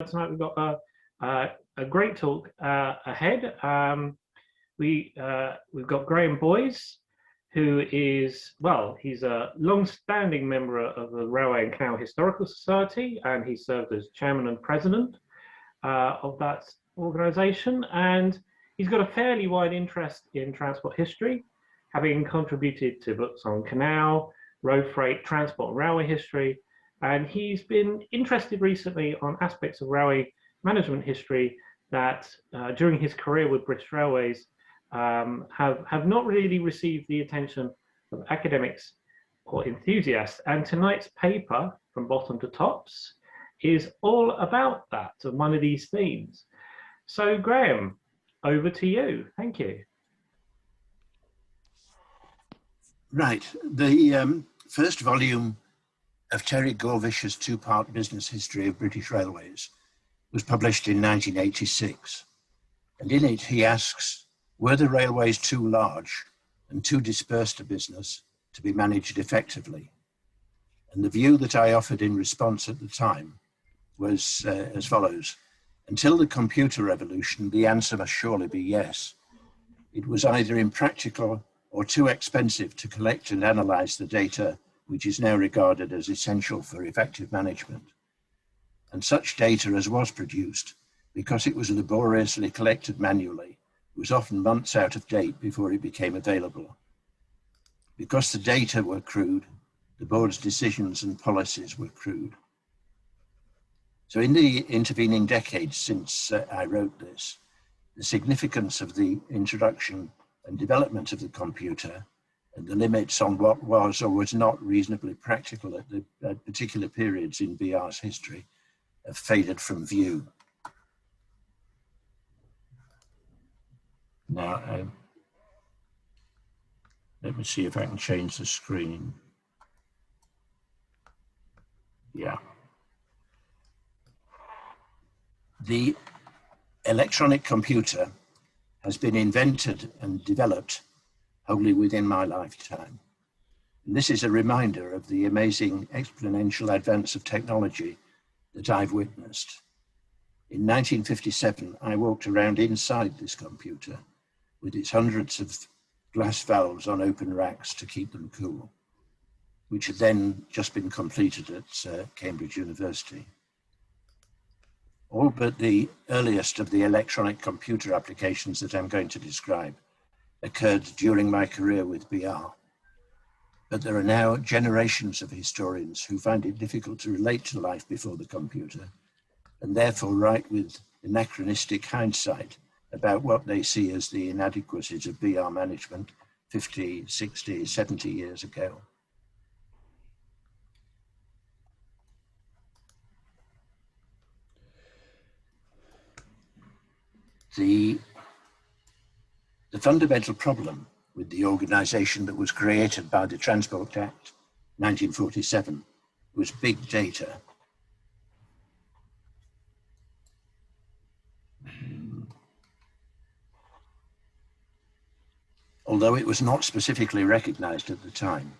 tonight we've got a great talk ahead. We've got Grahame Boyes, who is, well, he's a long-standing member of the Railway and Canal Historical Society, and he served as chairman and president of that organisation. And he's got a fairly wide interest in transport history, having contributed to books on canal, road freight, transport and railway history. And he's been interested recently on aspects of railway management history that during his career with British Railways have not really received the attention of academics or enthusiasts. And tonight's paper, From Bottom to Tops, is all about that, and one of these themes. So Grahame, over to you. Thank you. Right. The first volume of Terry Gorvish's two-part business history of British Railways was published in 1986. And in it, he asks, were the railways too large and too dispersed a business to be managed effectively? And the view that I offered in response at the time was as follows. Until the computer revolution, the answer must surely be yes. It was either impractical or too expensive to collect and analyze the data which is now regarded as essential for effective management. And such data as was produced, because it was laboriously collected manually, was often months out of date before it became available. Because the data were crude, the board's decisions and policies were crude. So in the intervening decades since I wrote this, the significance of the introduction and development of the computer and the limits on what was or was not reasonably practical at particular periods in BR's history have faded from view. Now, let me see if I can change the screen. Yeah. The electronic computer has been invented and developed wholly within my lifetime. And this is a reminder of the amazing exponential advance of technology that I've witnessed. In 1957, I walked around inside this computer with its hundreds of glass valves on open racks to keep them cool, which had then just been completed at Cambridge University. All but the earliest of the electronic computer applications that I'm going to describe occurred during my career with BR. But there are now generations of historians who find it difficult to relate to life before the computer, and therefore write with anachronistic hindsight about what they see as the inadequacies of BR management 50, 60, 70 years ago. The fundamental problem with the organisation that was created by the Transport Act 1947 was big data. Although it was not specifically recognised at the time.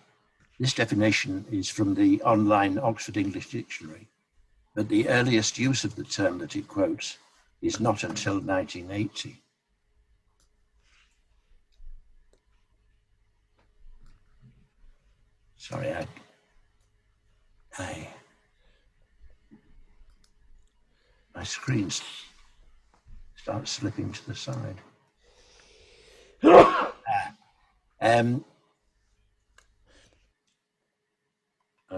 This definition is from the online Oxford English Dictionary, but the earliest use of the term that it quotes is not until 1980. Sorry, my screen starts slipping to the side. I'm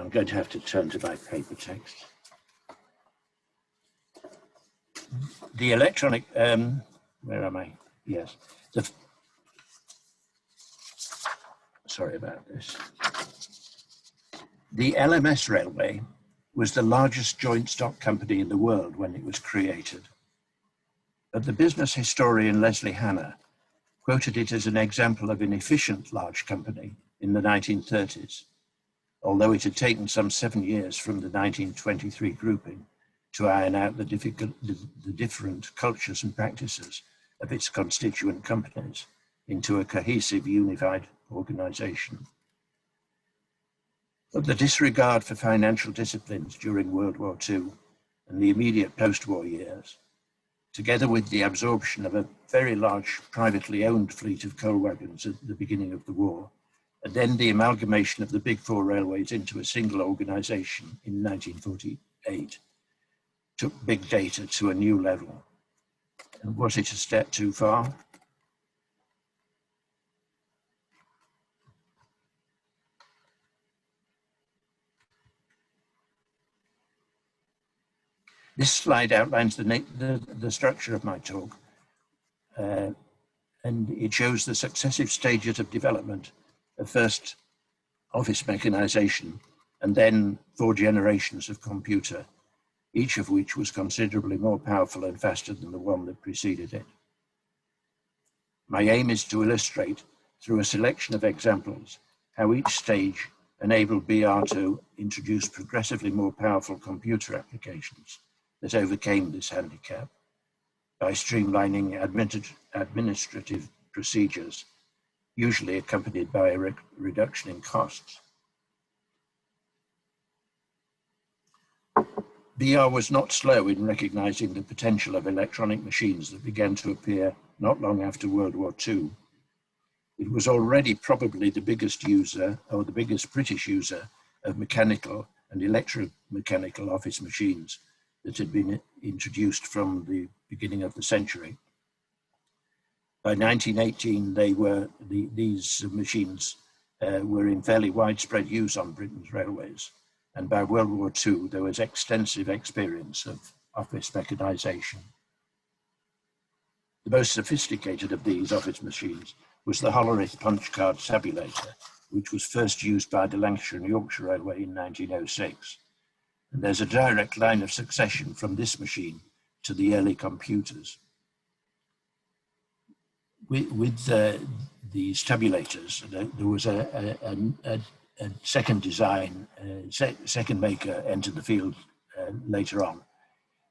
going to have to turn to my paper text. The electronic, where am I? Yes. Sorry about this. The LMS Railway was the largest joint stock company in the world when it was created. But the business historian Leslie Hanna quoted it as an example of an efficient large company in the 1930s, although it had taken some 7 years from the 1923 grouping to iron out the different cultures and practices of its constituent companies into a cohesive, unified organisation. But the disregard for financial disciplines during World War II and the immediate post-war years, together with the absorption of a very large privately owned fleet of coal wagons at the beginning of the war, and then the amalgamation of the big four railways into a single organisation in 1948, took big data to a new level. And was it a step too far? This slide outlines the structure of my talk, and it shows the successive stages of development of first office mechanisation and then 4 generations of computer, each of which was considerably more powerful and faster than the one that preceded it. My aim is to illustrate, through a selection of examples, how each stage enabled BR to introduce progressively more powerful computer applications that overcame this handicap by streamlining administrative procedures, usually accompanied by a reduction in costs. BR was not slow in recognizing the potential of electronic machines that began to appear not long after World War II. It was already probably the biggest user, or the biggest British user, of mechanical and electromechanical office machines that had been introduced from the beginning of the century. By 1918, these machines were in fairly widespread use on Britain's railways. And by World War II, there was extensive experience of office mechanisation. The most sophisticated of these office machines was the Hollerith punch card tabulator, which was first used by the Lancashire and Yorkshire Railway in 1906. And there's a direct line of succession from this machine to the early computers. With these tabulators, there was a second design, second maker entered the field later on.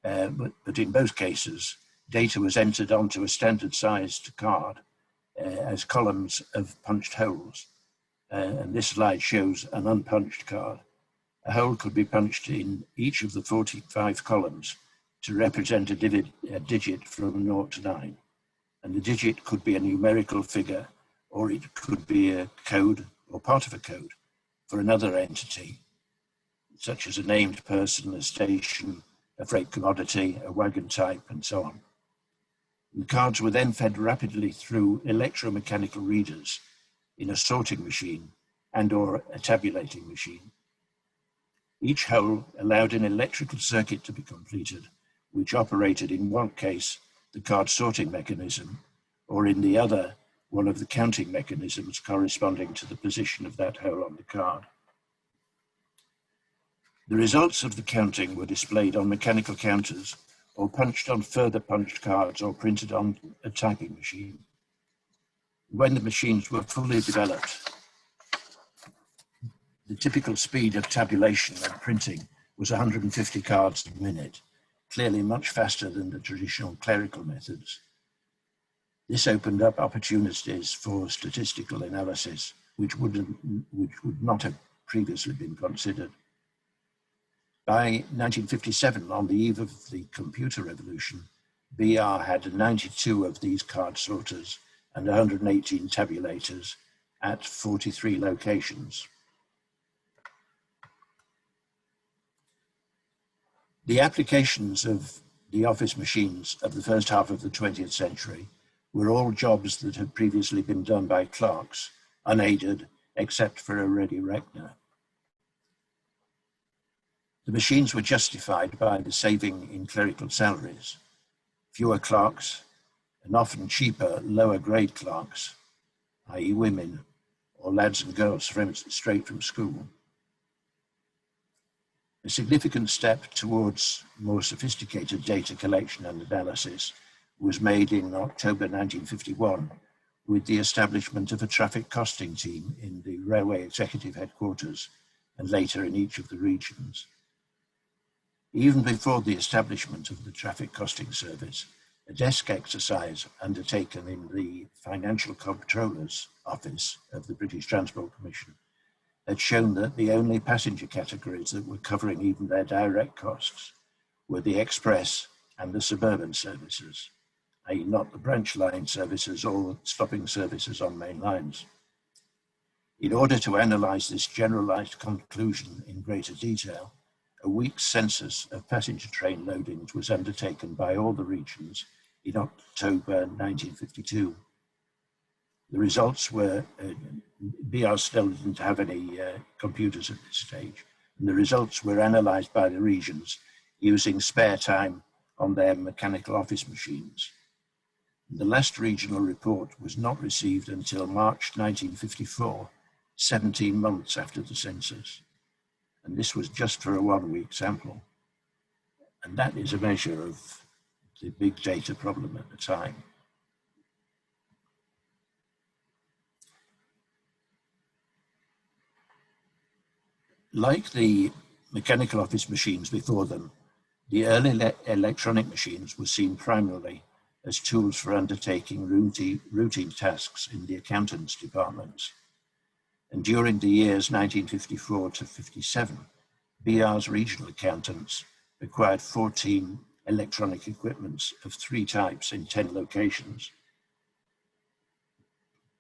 But in both cases, data was entered onto a standard sized card as columns of punched holes. And this slide shows an unpunched card. A hole could be punched in each of the 45 columns to represent a digit from 0 to 9. And the digit could be a numerical figure, or it could be a code or part of a code for another entity, such as a named person, a station, a freight commodity, a wagon type, and so on. The cards were then fed rapidly through electromechanical readers in a sorting machine and or a tabulating machine. Each hole allowed an electrical circuit to be completed, which operated in one case the card sorting mechanism, or in the other, one of the counting mechanisms corresponding to the position of that hole on the card. The results of the counting were displayed on mechanical counters or punched on further punched cards or printed on a typing machine. When the machines were fully developed, the typical speed of tabulation and printing was 150 cards a minute, clearly much faster than the traditional clerical methods. This opened up opportunities for statistical analysis, which would not have previously been considered. By 1957, on the eve of the computer revolution, BR had 92 of these card sorters and 118 tabulators at 43 locations. The applications of the office machines of the first half of the 20th century were all jobs that had previously been done by clerks, unaided except for a ready reckoner. The machines were justified by the saving in clerical salaries, fewer clerks, and often cheaper, lower grade clerks, i.e. women or lads and girls straight from school. A significant step towards more sophisticated data collection and analysis was made in October 1951 with the establishment of a traffic costing team in the Railway Executive Headquarters and later in each of the regions. Even before the establishment of the Traffic Costing Service, a desk exercise undertaken in the Financial Comptroller's Office of the British Transport Commission had shown that the only passenger categories that were covering even their direct costs were the express and the suburban services, i.e. not the branch line services or stopping services on main lines. In order to analyse this generalised conclusion in greater detail, a week's census of passenger train loadings was undertaken by all the regions in October 1952. The results were, BR still didn't have any computers at this stage, and the results were analysed by the regions using spare time on their mechanical office machines. The last regional report was not received until March 1954, 17 months after the census. And this was just for a 1 week sample. And that is a measure of the big data problem at the time. Like the mechanical office machines before them, the early electronic machines were seen primarily as tools for undertaking routine tasks in the accountants' departments. And during the years 1954 to 57, BR's regional accountants acquired 14 electronic equipments of 3 types in 10 locations.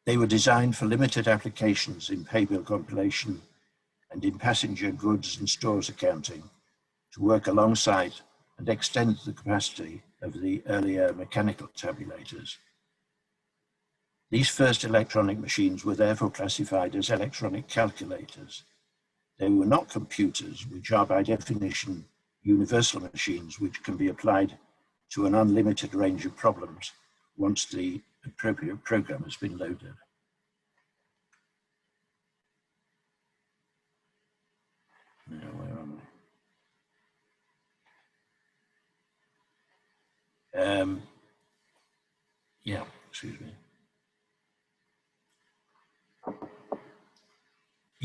They were designed for limited applications in pay bill compilation and in passenger goods and stores accounting to work alongside and extend the capacity of the earlier mechanical tabulators. These first electronic machines were therefore classified as electronic calculators. They were not computers, which are by definition universal machines which can be applied to an unlimited range of problems once the appropriate program has been loaded. Now, where am I? Yeah, excuse me.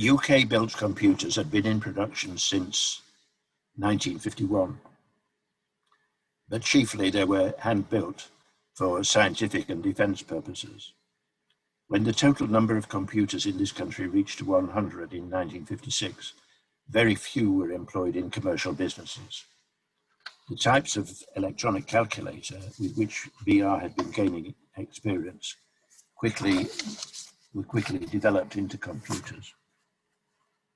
UK-built computers had been in production since 1951, but chiefly they were hand-built for scientific and defence purposes. When the total number of computers in this country reached 100 in 1956, very few were employed in commercial businesses. The types of electronic calculator with which BR had been gaining experience were quickly developed into computers.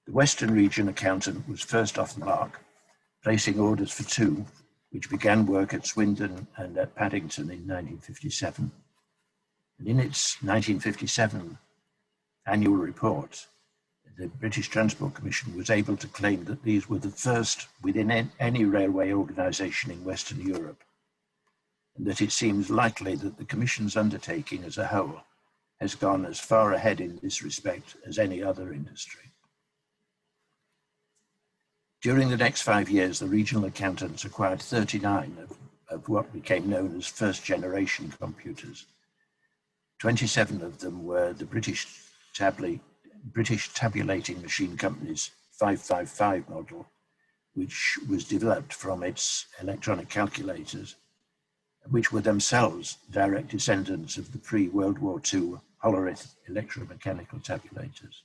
The Western region accountant was first off the mark, placing orders for 2, which began work at Swindon and at Paddington in 1957. And in its 1957 annual report, the British Transport Commission was able to claim that these were the first within any railway organisation in Western Europe, and that it seems likely that the Commission's undertaking as a whole has gone as far ahead in this respect as any other industry. During the next 5 years, the regional accountants acquired 39 of what became known as first-generation computers. 27 of them were the British Tabulating Machine Company's 555 model, which was developed from its electronic calculators, which were themselves direct descendants of the pre-World War II Hollerith electromechanical tabulators.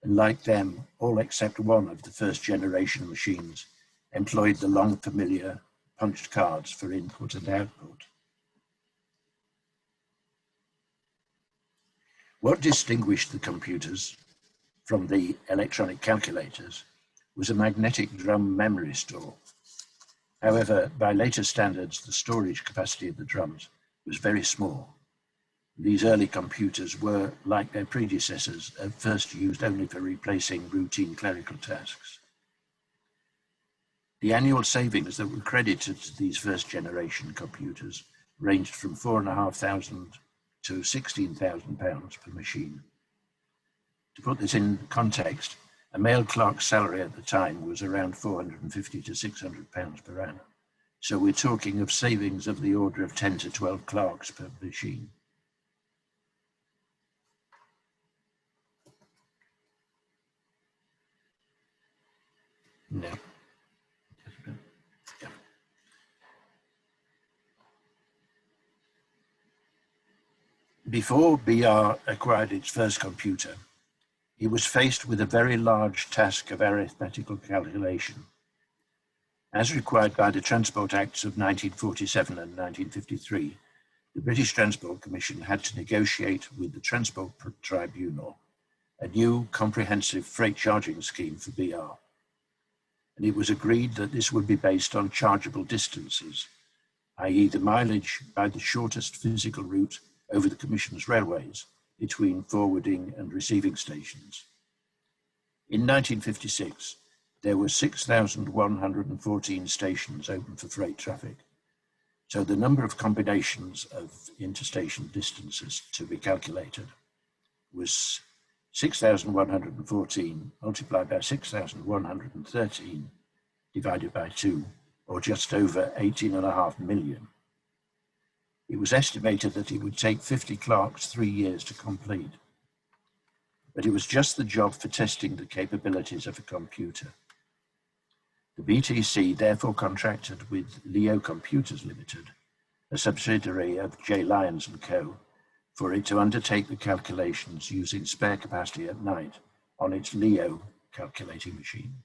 And like them, all except one of the first generation machines employed the long familiar punched cards for input and output. What distinguished the computers from the electronic calculators was a magnetic drum memory store. However, by later standards, the storage capacity of the drums was very small. These early computers were, like their predecessors, at first used only for replacing routine clerical tasks. The annual savings that were credited to these first-generation computers ranged from £4,500 to £16,000 per machine. To put this in context, a male clerk's salary at the time was around £450 to £600 per annum. So we're talking of savings of the order of 10 to 12 clerks per machine. No. Yeah. Before BR acquired its first computer, he was faced with a very large task of arithmetical calculation. As required by the Transport Acts of 1947 and 1953, the British Transport Commission had to negotiate with the Transport Tribunal a new comprehensive freight charging scheme for BR. And it was agreed that this would be based on chargeable distances, i.e. the mileage by the shortest physical route over the Commission's railways between forwarding and receiving stations. In 1956, there were 6,114 stations open for freight traffic. So the number of combinations of interstation distances to be calculated was 6,114 multiplied by 6,113 divided by 2, or just over 18.5 million. It was estimated that it would take 50 clerks 3 years to complete, but it was just the job for testing the capabilities of a computer. The BTC therefore contracted with Leo Computers Limited, a subsidiary of J. Lyons & Co., for it to undertake the calculations using spare capacity at night on its Leo calculating machine.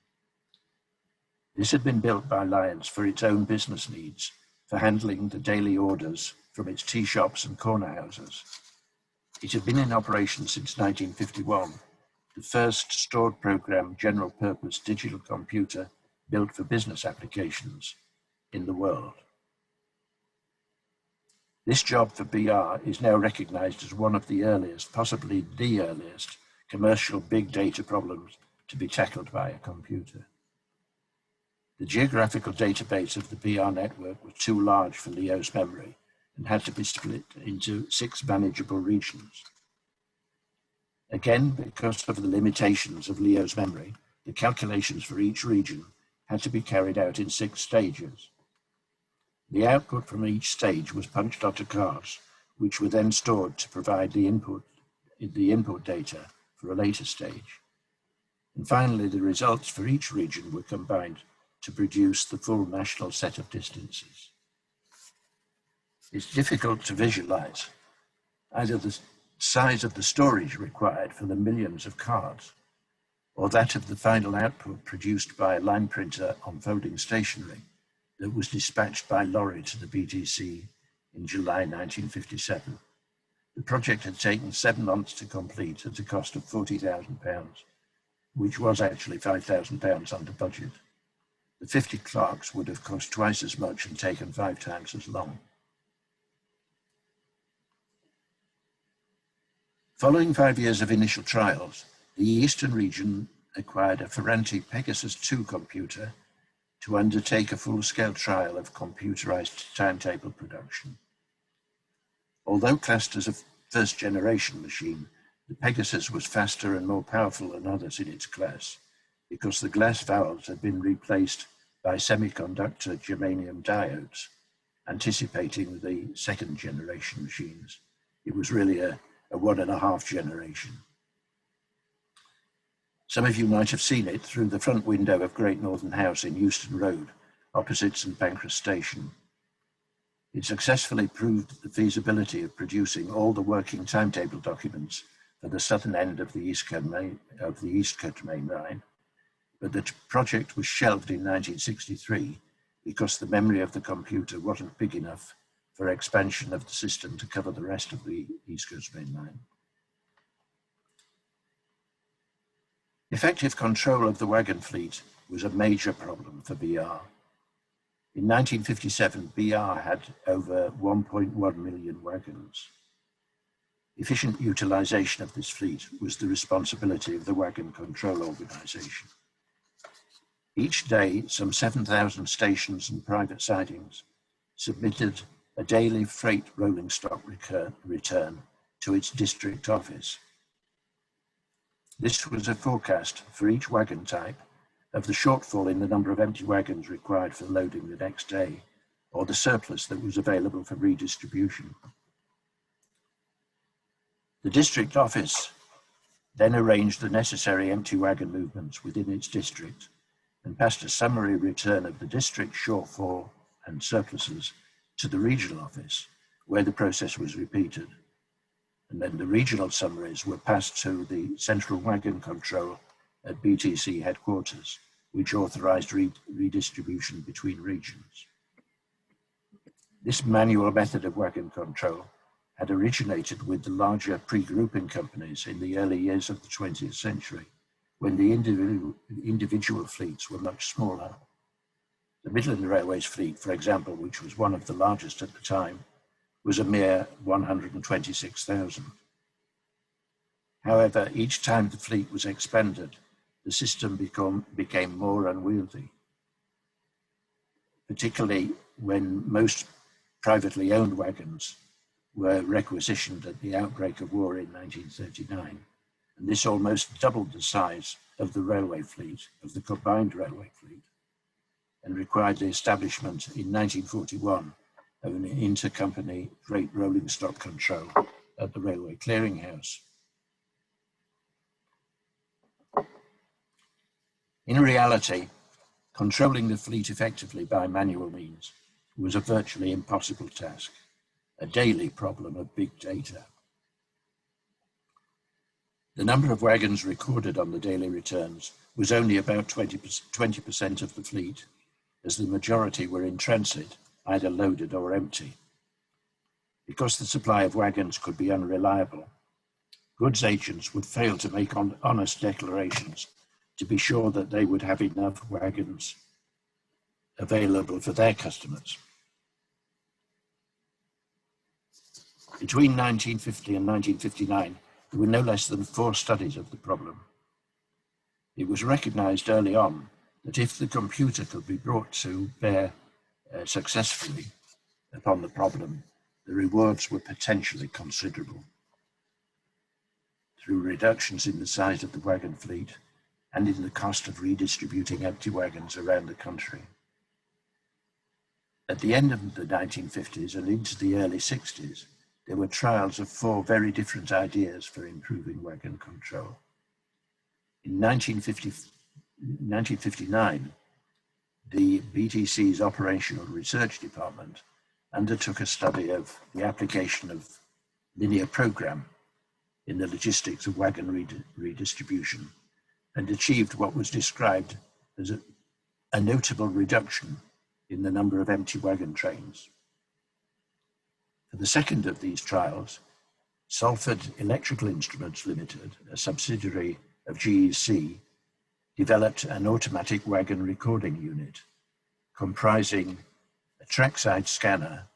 This had been built by Lyons for its own business needs, for handling the daily orders from its tea shops and corner houses. It had been in operation since 1951, the first stored program general purpose digital computer built for business applications in the world. This job for BR is now recognized as one of the earliest, possibly the earliest, commercial big data problems to be tackled by a computer. The geographical database of the BR network was too large for Leo's memory and had to be split into 6 manageable regions. Again, because of the limitations of Leo's memory, the calculations for each region had to be carried out in 6 stages. The output from each stage was punched onto cards, which were then stored to provide the input data for a later stage. And finally, the results for each region were combined to produce the full national set of distances. It's difficult to visualize either the size of the storage required for the millions of cards, or that of the final output produced by a line printer on folding stationery that was dispatched by lorry to the BTC in July 1957. The project had taken 7 months to complete at a cost of £40,000, which was actually £5,000 under budget. The 50 clerks would have cost twice as much and taken 5 times as long. Following 5 years of initial trials, the Eastern region acquired a Ferranti Pegasus 2 computer to undertake a full-scale trial of computerized timetable production. Although classed as a first-generation machine, the Pegasus was faster and more powerful than others in its class because the glass valves had been replaced by semiconductor germanium diodes, anticipating the second-generation machines. It was really a 1.5 generation. Some of you might have seen it through the front window of Great Northern House in Euston Road, opposite St Pancras Station. It successfully proved the feasibility of producing all the working timetable documents for the southern end of the Eastcote Main Line, but the project was shelved in 1963 because the memory of the computer wasn't big enough for expansion of the system to cover the rest of the East Coast Main Line. Effective control of the wagon fleet was a major problem for BR. In 1957, BR had over 1.1 million wagons. Efficient utilization of this fleet was the responsibility of the Wagon Control Organisation. Each day, some 7,000 stations and private sidings submitted a daily freight rolling stock return to its district office. This was a forecast for each wagon type of the shortfall in the number of empty wagons required for loading the next day, or the surplus that was available for redistribution. The district office then arranged the necessary empty wagon movements within its district and passed a summary return of the district shortfall and surpluses to the regional office, where the process was repeated. And then the regional summaries were passed to the central wagon control at BTC headquarters, which authorized redistribution between regions. This manual method of wagon control had originated with the larger pre-grouping companies in the early years of the 20th century, when the individual fleets were much smaller. The Midland Railways fleet, for example, which was one of the largest at the time, was a mere 126,000. However, each time the fleet was expanded, the system became more unwieldy, particularly when most privately owned wagons were requisitioned at the outbreak of war in 1939, and this almost doubled the size of the railway fleet, of the combined railway fleet, and required the establishment in 1941 of an intercompany freight rolling stock control at the Railway Clearinghouse. In reality, controlling the fleet effectively by manual means was a virtually impossible task, a daily problem of big data. The number of wagons recorded on the daily returns was only about 20% of the fleet, as the majority were in transit, either loaded or empty. Because the supply of wagons could be unreliable, goods agents would fail to make honest declarations to be sure that they would have enough wagons available for their customers. Between 1950 and 1959, there were no less than 4 studies of the problem. It was recognized early on that if the computer could be brought to bear successfully upon the problem, the rewards were potentially considerable. Through reductions in the size of the wagon fleet and in the cost of redistributing empty wagons around the country. At the end of the 1950s and into the early 60s, there were trials of 4 very different ideas for improving wagon control. In 1959, the BTC's Operational Research Department undertook a study of the application of linear program in the logistics of wagon redistribution and achieved what was described as a notable reduction in the number of empty wagon trains. For the second of these trials, Salford Electrical Instruments Limited, a subsidiary of GEC, developed an automatic wagon recording unit comprising a trackside scanner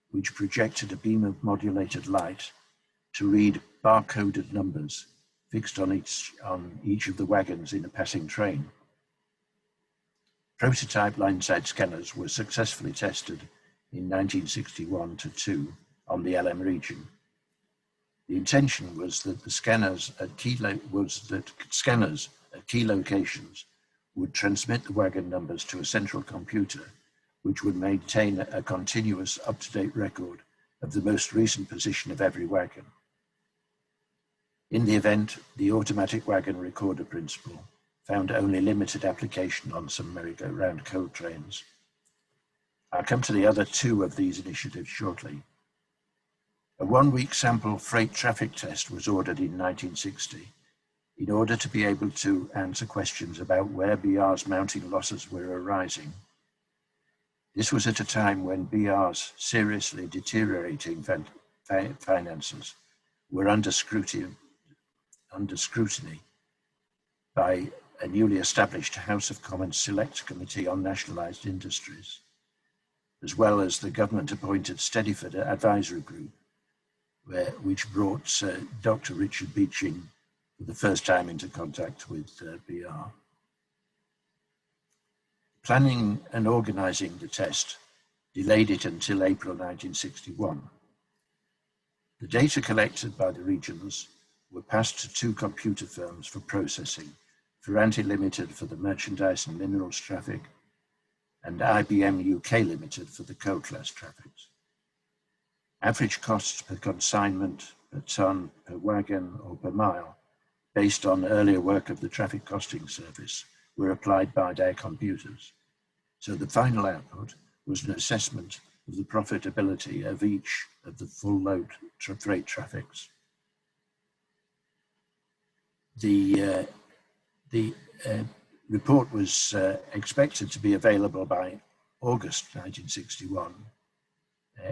which projected a beam of modulated light to read barcoded numbers fixed on each of the wagons in a passing train. Prototype line-side scanners were successfully tested in 1961-2 on the LM region. The intention was that scanners at key locations would transmit the wagon numbers to a central computer, which would maintain a continuous up-to-date record of the most recent position of every wagon. In the event, the automatic wagon recorder principle found only limited application on some merry-go-round coal trains. I'll come to the other 2 of these initiatives shortly. A 1-week sample freight traffic test was ordered in 1960 in order to be able to answer questions about where BR's mounting losses were arising. This was at a time when BR's seriously deteriorating finances were under scrutiny by a newly established House of Commons Select Committee on Nationalised Industries, as well as the government-appointed Steadiford Advisory Group, which brought Dr. Richard Beeching for the first time into contact with BR. Planning and organising the test delayed it until April 1961. The data collected by the regions were passed to 2 computer firms for processing, Ferranti Limited for the merchandise and minerals traffic, and IBM UK Limited for the coal class traffics. Average costs per consignment, per tonne, per wagon, or per mile, based on earlier work of the Traffic Costing Service, were applied by their computers. So the final output was an assessment of the profitability of each of the full load freight traffics. The report was expected to be available by August 1961,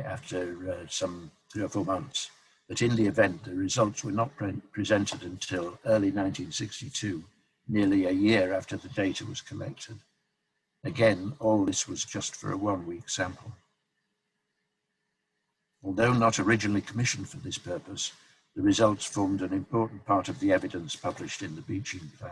after some 3 or 4 months. But in the event, the results were not presented until early 1962, nearly a year after the data was collected. Again, all this was just for a 1-week sample. Although not originally commissioned for this purpose, the results formed an important part of the evidence published in the Beeching Plan.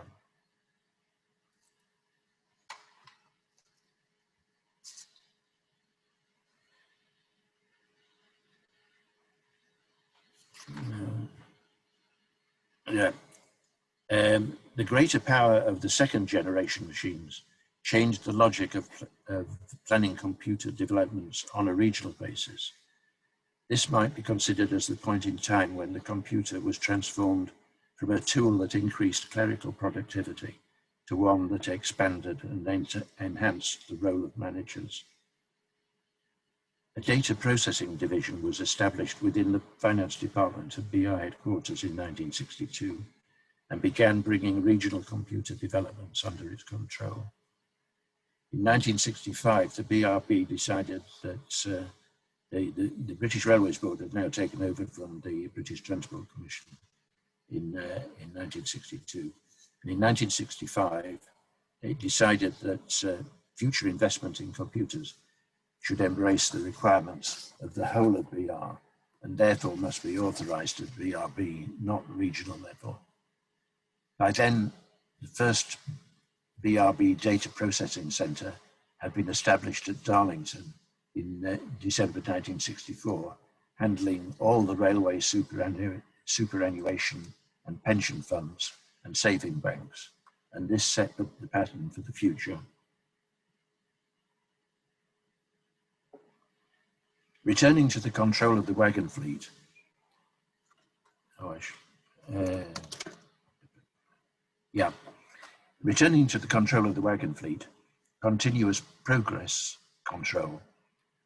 The greater power of the second generation machines changed the logic of planning computer developments on a regional basis. This might be considered as the point in time when the computer was transformed from a tool that increased clerical productivity to one that expanded and enhanced the role of managers. A data processing division was established within the finance department of BR headquarters in 1962 and began bringing regional computer developments under its control. In 1965, the BRB decided that the British Railways Board had now taken over from the British Transport Commission in 1962. And in 1965, it decided that future investment in computers should embrace the requirements of the whole of BR and therefore must be authorised at BRB, not regional level. By then, the first BRB data processing centre had been established at Darlington in December 1964, handling all the railway superannuation and pension funds and saving banks, and this set up the pattern for the future. Returning to the control of the wagon fleet, returning to the control of the wagon fleet, continuous progress control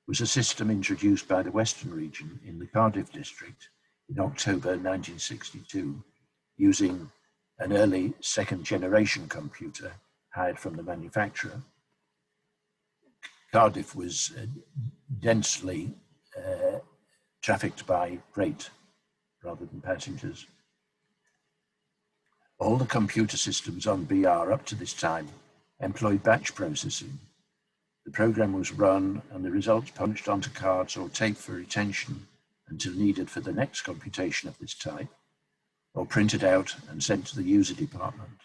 was a system introduced by the Western region in the Cardiff district in October 1962, using an early second generation computer hired from the manufacturer. Cardiff was densely trafficked by freight rather than passengers. All the computer systems on BR up to this time employed batch processing. The program was run and the results punched onto cards or tape for retention until needed for the next computation of this type, or printed out and sent to the user department.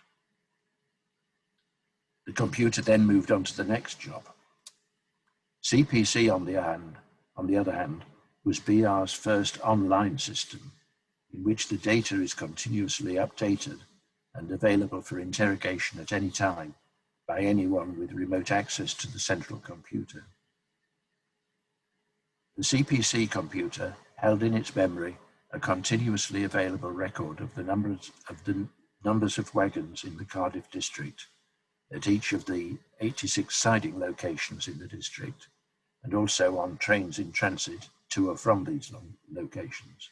The computer then moved on to the next job. CPC, on the other hand, was BR's first online system in which the data is continuously updated and available for interrogation at any time by anyone with remote access to the central computer. The CPC computer held in its memory a continuously available record of the numbers of wagons in the Cardiff district at each of the 86 siding locations in the district, and also on trains in transit to or from these locations.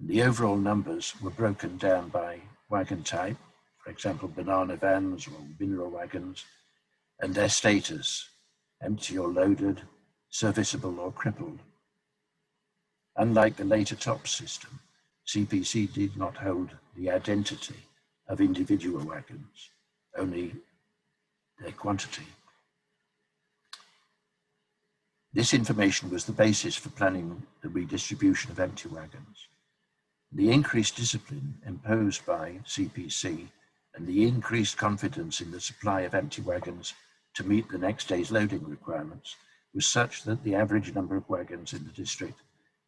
The overall numbers were broken down by wagon type, for example, banana vans or mineral wagons, and their status, empty or loaded, serviceable or crippled. Unlike the later TOPS system, CPC did not hold the identity of individual wagons, only their quantity. This information was the basis for planning the redistribution of empty wagons. The increased discipline imposed by CPC and the increased confidence in the supply of empty wagons to meet the next day's loading requirements was such that the average number of wagons in the district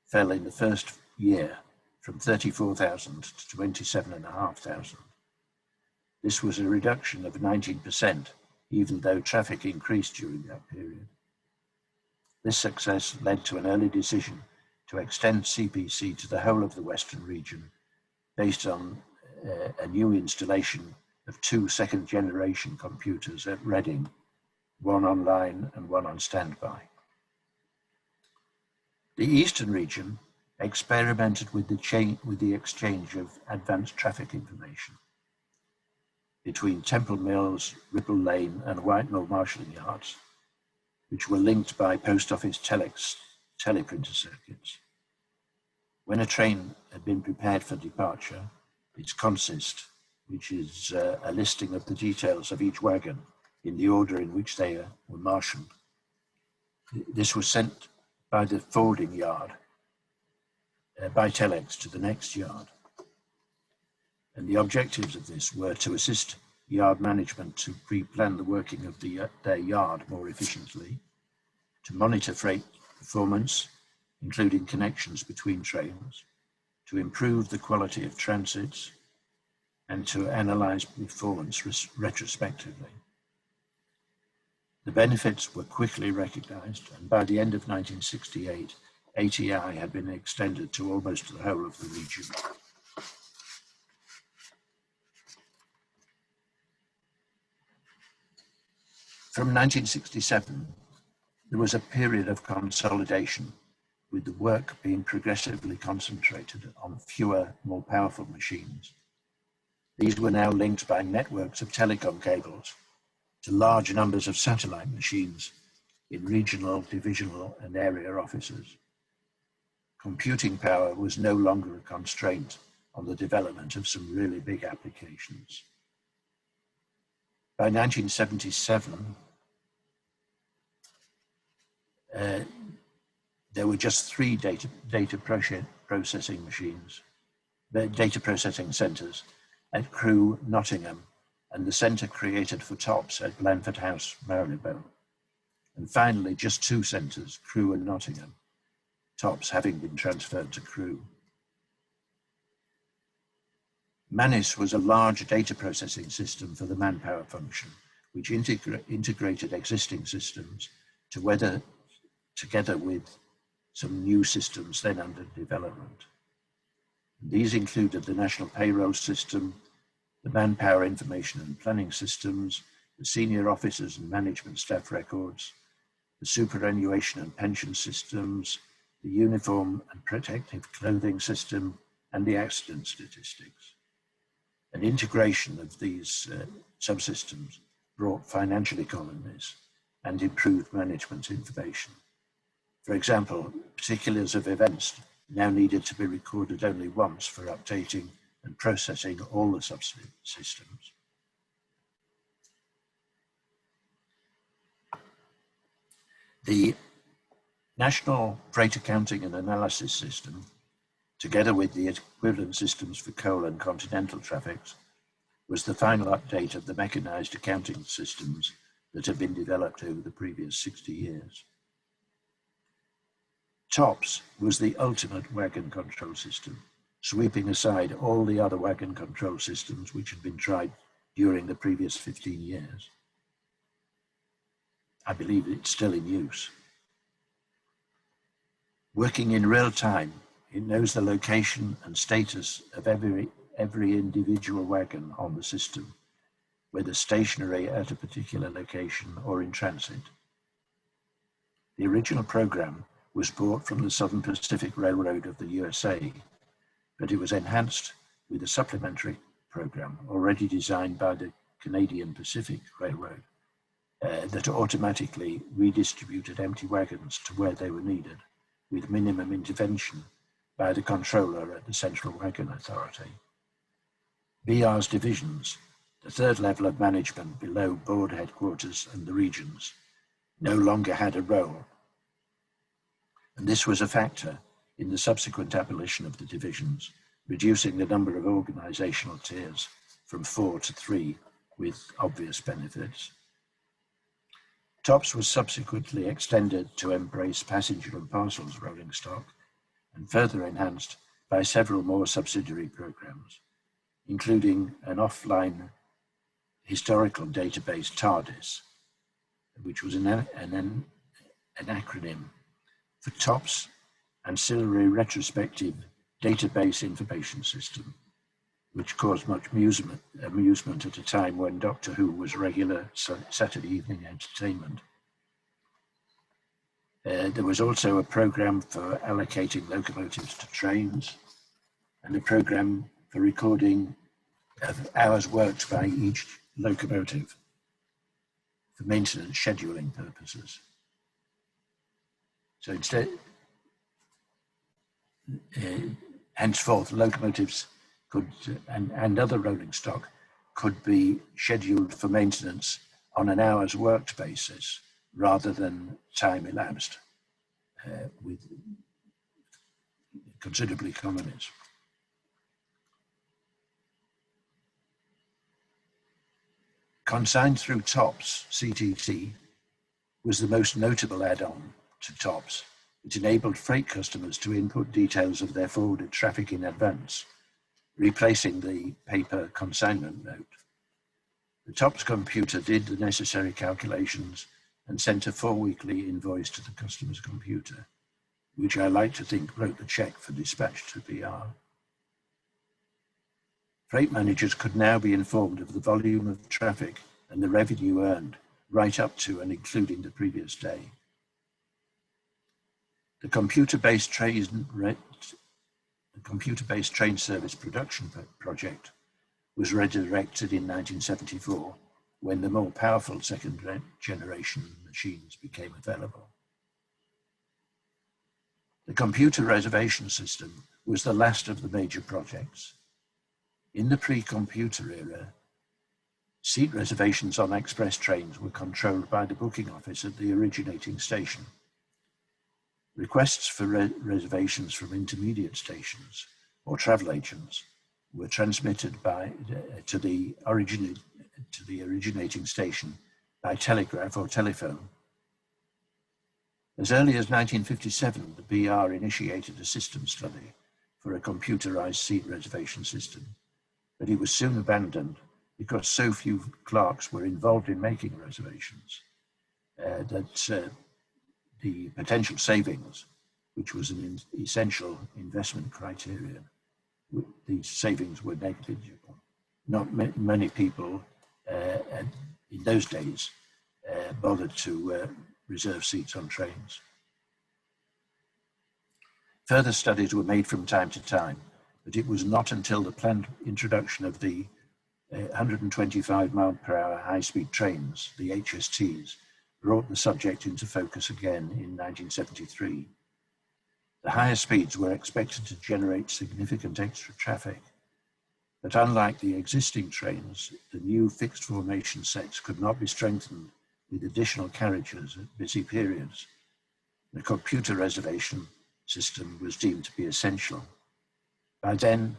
fell in the first year from 34,000 to 27,500. This was a reduction of 19%, even though traffic increased during that period. This success led to an early decision to extend CPC to the whole of the Western region based on a new installation of 2 second-generation computers at Reading, one online and one on standby. The Eastern region experimented with the exchange of advanced traffic information. between Temple Mills, Ripple Lane and Whitehall marshalling yards, which were linked by post office teleprinter circuits. When a train had been prepared for departure, its consist, which is a listing of the details of each wagon in the order in which they were marshalled. This was sent by the forwarding yard by telex to the next yard. And the objectives of this were to assist yard management to pre-plan the working of their yard more efficiently, to monitor freight performance, including connections between trains, to improve the quality of transits, and to analyze performance retrospectively. The benefits were quickly recognized, and by the end of 1968, ATI had been extended to almost the whole of the region. From 1967, there was a period of consolidation, with the work being progressively concentrated on fewer, more powerful machines. These were now linked by networks of telecom cables to large numbers of satellite machines in regional, divisional, and area offices. Computing power was no longer a constraint on the development of some really big applications. By 1977, there were just 3 data processing centres at Crewe, Nottingham, and the centre created for TOPS at Blandford House, Marylebone. And finally, just 2 centres, Crewe and Nottingham, TOPS having been transferred to Crewe. Manis was a large data processing system for the manpower function, which integrated existing systems together with some new systems then under development. These included the National Payroll System, the Manpower Information and Planning Systems, the Senior Officers and Management Staff Records, the Superannuation and Pension Systems, the Uniform and Protective Clothing System, and the Accident Statistics. An integration of these subsystems brought financial economies and improved management information. For example, particulars of events now needed to be recorded only once for updating and processing all the subsystems. The National Freight Accounting and Analysis System, together with the equivalent systems for coal and continental traffics, was the final update of the mechanized accounting systems that had been developed over the previous 60 years. TOPS was the ultimate wagon control system, sweeping aside all the other wagon control systems which had been tried during the previous 15 years. I believe it's still in use. Working in real time, it knows the location and status of every individual wagon on the system, whether stationary at a particular location or in transit. The original program was bought from the Southern Pacific Railroad of the USA, but it was enhanced with a supplementary program already designed by the Canadian Pacific Railroad that automatically redistributed empty wagons to where they were needed, with minimum intervention by the controller at the Central Wagon Authority. BR's divisions, the third level of management below board headquarters and the regions, no longer had a role. And this was a factor in the subsequent abolition of the divisions, reducing the number of organizational tiers from 4 to 3 with obvious benefits. TOPS was subsequently extended to embrace passenger and parcels rolling stock and further enhanced by several more subsidiary programs, including an offline historical database, TARDIS, which was an acronym for TOPS Ancillary Retrospective Database Information System, which caused much amusement at a time when Doctor Who was regular Saturday evening entertainment. There was also a program for allocating locomotives to trains and a program for recording of hours worked by each locomotive for maintenance scheduling purposes. So instead, henceforth, locomotives could, and other rolling stock could be scheduled for maintenance on an hours worked basis rather than time elapsed, with considerable economies. Consigned through TOPS, CTT, was the most notable add-on to TOPS. It enabled freight customers to input details of their forwarded traffic in advance, replacing the paper consignment note. The TOPS computer did the necessary calculations and sent a 4-weekly invoice to the customer's computer, which I like to think wrote the check for dispatch to BR. Freight managers could now be informed of the volume of traffic and the revenue earned right up to and including the previous day. The computer-based train service production project was redirected in 1974 when the more powerful second generation machines became available. The computer reservation system was the last of the major projects. In the pre-computer era, seat reservations on express trains were controlled by the booking office at the originating station. Requests for reservations from intermediate stations or travel agents were transmitted to the originating station by telegraph or telephone. As early as 1957, the BR initiated a system study for a computerized seat reservation system, but it was soon abandoned because so few clerks were involved in making reservations that the potential savings, which was an essential investment criterion, these savings were negligible. Not many people in those days bothered to reserve seats on trains. Further studies were made from time to time, but it was not until the planned introduction of the 125-mile-per-hour high-speed trains, the HSTs, brought the subject into focus again in 1973. The higher speeds were expected to generate significant extra traffic, but unlike the existing trains, the new fixed formation sets could not be strengthened with additional carriages at busy periods. The computer reservation system was deemed to be essential. By then,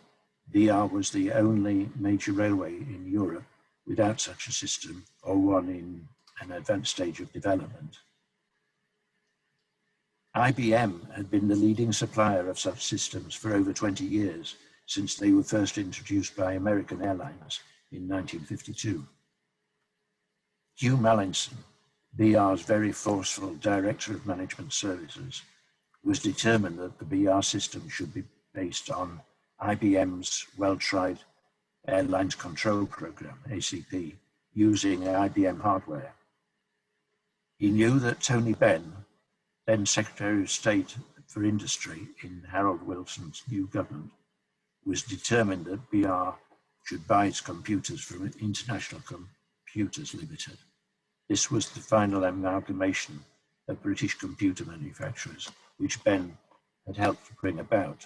BR was the only major railway in Europe without such a system, or one in an advanced stage of development. IBM had been the leading supplier of such systems for over 20 years, since they were first introduced by American Airlines in 1952. Hugh Mallinson, BR's very forceful Director of Management Services, was determined that the BR system should be based on IBM's well-tried Airlines Control Program, ACP, using IBM hardware. He knew that Tony Benn, then Secretary of State for Industry in Harold Wilson's new government, was determined that BR should buy its computers from International Computers Limited. This was the final amalgamation of British computer manufacturers, which Benn had helped bring about.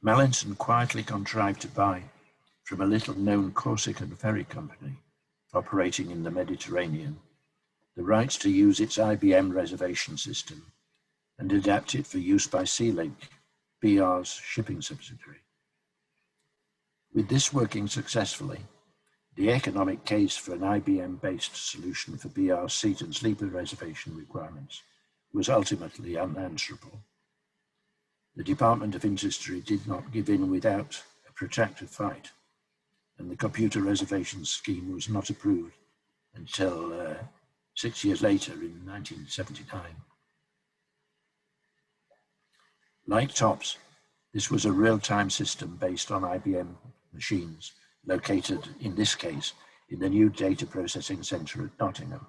Mallinson quietly contrived to buy from a little-known Corsican ferry company operating in the Mediterranean the rights to use its IBM reservation system and adapt it for use by Sea-Link, BR's shipping subsidiary. With this working successfully, the economic case for an IBM-based solution for BR's seat and sleeper reservation requirements was ultimately unanswerable. The Department of Industry did not give in without a protracted fight, and the computer reservation scheme was not approved until 6 years later in 1979. Like TOPS, this was a real-time system based on IBM machines located, in this case, in the new data processing centre at Nottingham.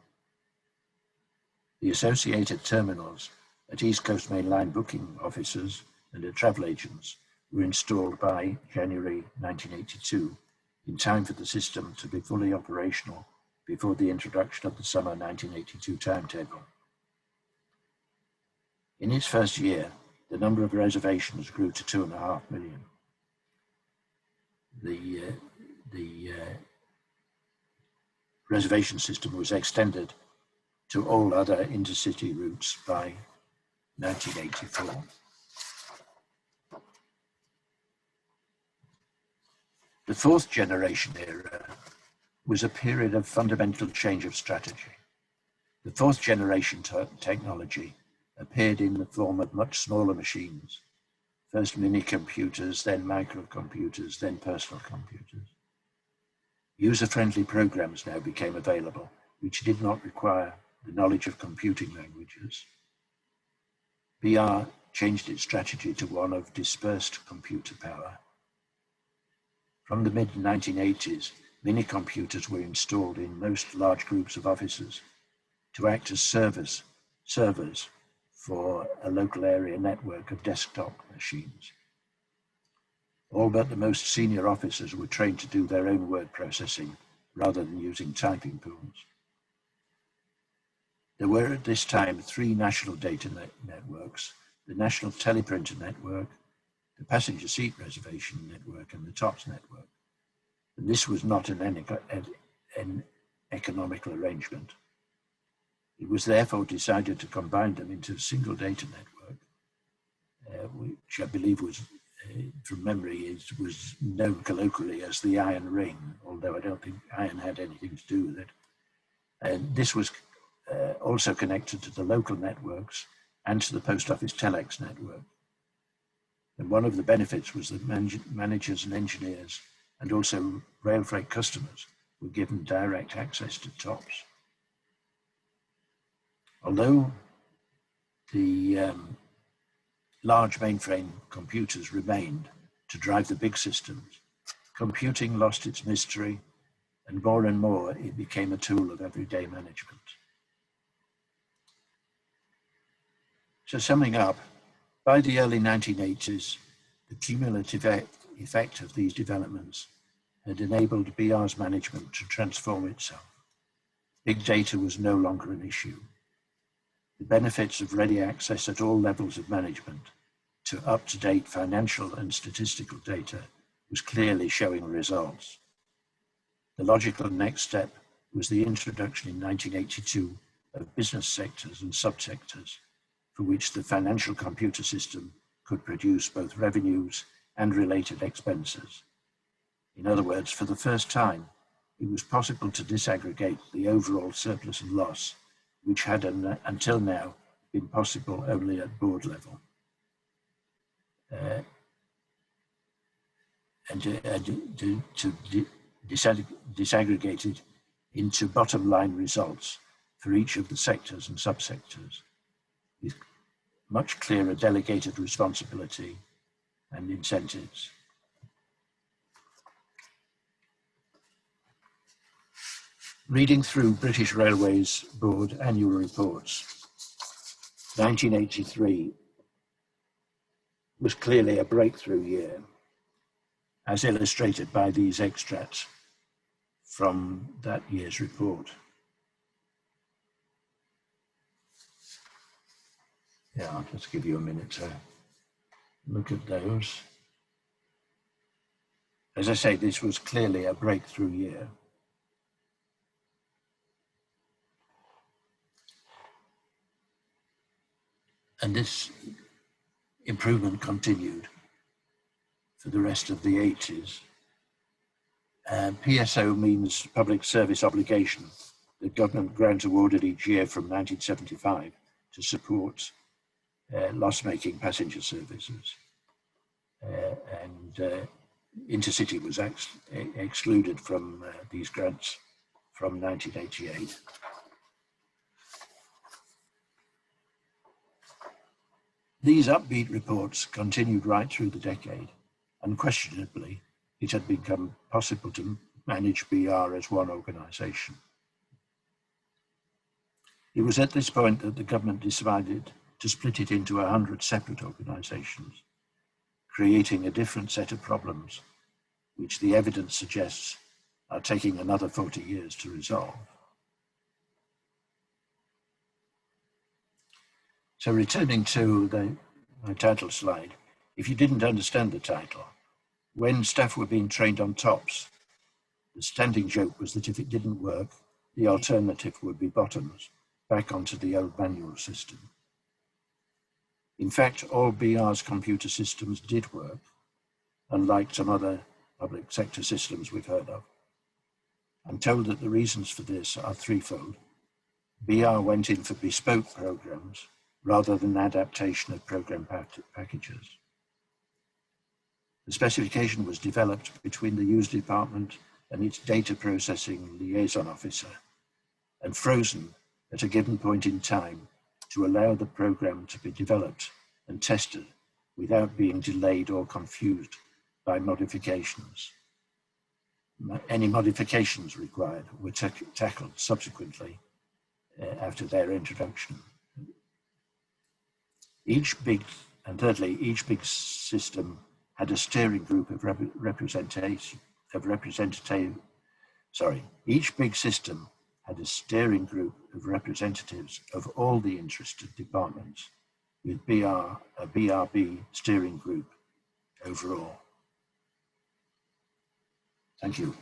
The associated terminals at East Coast Main Line booking offices and the travel agents were installed by January 1982, in time for the system to be fully operational before the introduction of the summer 1982 timetable. In its first year, the number of reservations grew to 2.5 million. The reservation system was extended to all other intercity routes by 1984. The fourth generation era was a period of fundamental change of strategy. The fourth generation technology appeared in the form of much smaller machines, first mini computers, then microcomputers, then personal computers. User-friendly programs now became available, which did not require the knowledge of computing languages. BR changed its strategy to one of dispersed computer power. From the mid-1980s, mini-computers were installed in most large groups of offices to act as servers for a local area network of desktop machines. All but the most senior officers were trained to do their own word processing rather than using typing pools. There were at this time 3 national data networks: the National Teleprinter Network, the Passenger Seat Reservation Network, and the TOPS Network. And this was not an economical arrangement. It was therefore decided to combine them into a single data network, which I believe was, from memory, was known colloquially as the Iron Ring, although I don't think iron had anything to do with it. And this was also connected to the local networks and to the Post Office Telex network. And one of the benefits was that managers and engineers and also rail freight customers were given direct access to TOPS. Although the large mainframe computers remained to drive the big systems, computing lost its mystery, and more it became a tool of everyday management. So summing up, by the early 1980s, the cumulative effect of these developments had enabled BR's management to transform itself. Big data was no longer an issue. The benefits of ready access at all levels of management to up-to-date financial and statistical data was clearly showing results. The logical next step was the introduction in 1982 of business sectors and subsectors for which the financial computer system could produce both revenues and related expenses. In other words, for the first time, it was possible to disaggregate the overall surplus and loss, which had until now been possible only at board level. And to disaggregate it into bottom line results for each of the sectors and subsectors, with much clearer delegated responsibility and incentives. Reading through British Railways Board annual reports, 1983 was clearly a breakthrough year, as illustrated by these extracts from that year's report. Yeah, I'll just give you a minute to look at those. As I say, this was clearly a breakthrough year. And this improvement continued for the rest of the 80s. PSO means Public Service Obligation, the government grant awarded each year from 1975 to support loss-making passenger services. And Intercity was excluded from these grants from 1988. These upbeat reports continued right through the decade. Unquestionably, it had become possible to manage BR as one organisation. It was at this point that the government decided to split it into 100 separate organisations creating a different set of problems, which the evidence suggests are taking another 40 years to resolve. So returning to my title slide, if you didn't understand the title, when staff were being trained on tops, the standing joke was that if it didn't work, the alternative would be bottoms, back onto the old manual system. In fact, all BR's computer systems did work, unlike some other public sector systems we've heard of. I'm told that the reasons for this are threefold. BR went in for bespoke programs rather than adaptation of program packages. The specification was developed between the user department and its data processing liaison officer, and frozen at a given point in time to allow the program to be developed and tested without being delayed or confused by modifications. Any modifications required were tackled subsequently after their introduction. Each big system had a steering group of each big system had a steering group of representatives of all the interested departments, with a BRB steering group overall. Thank you.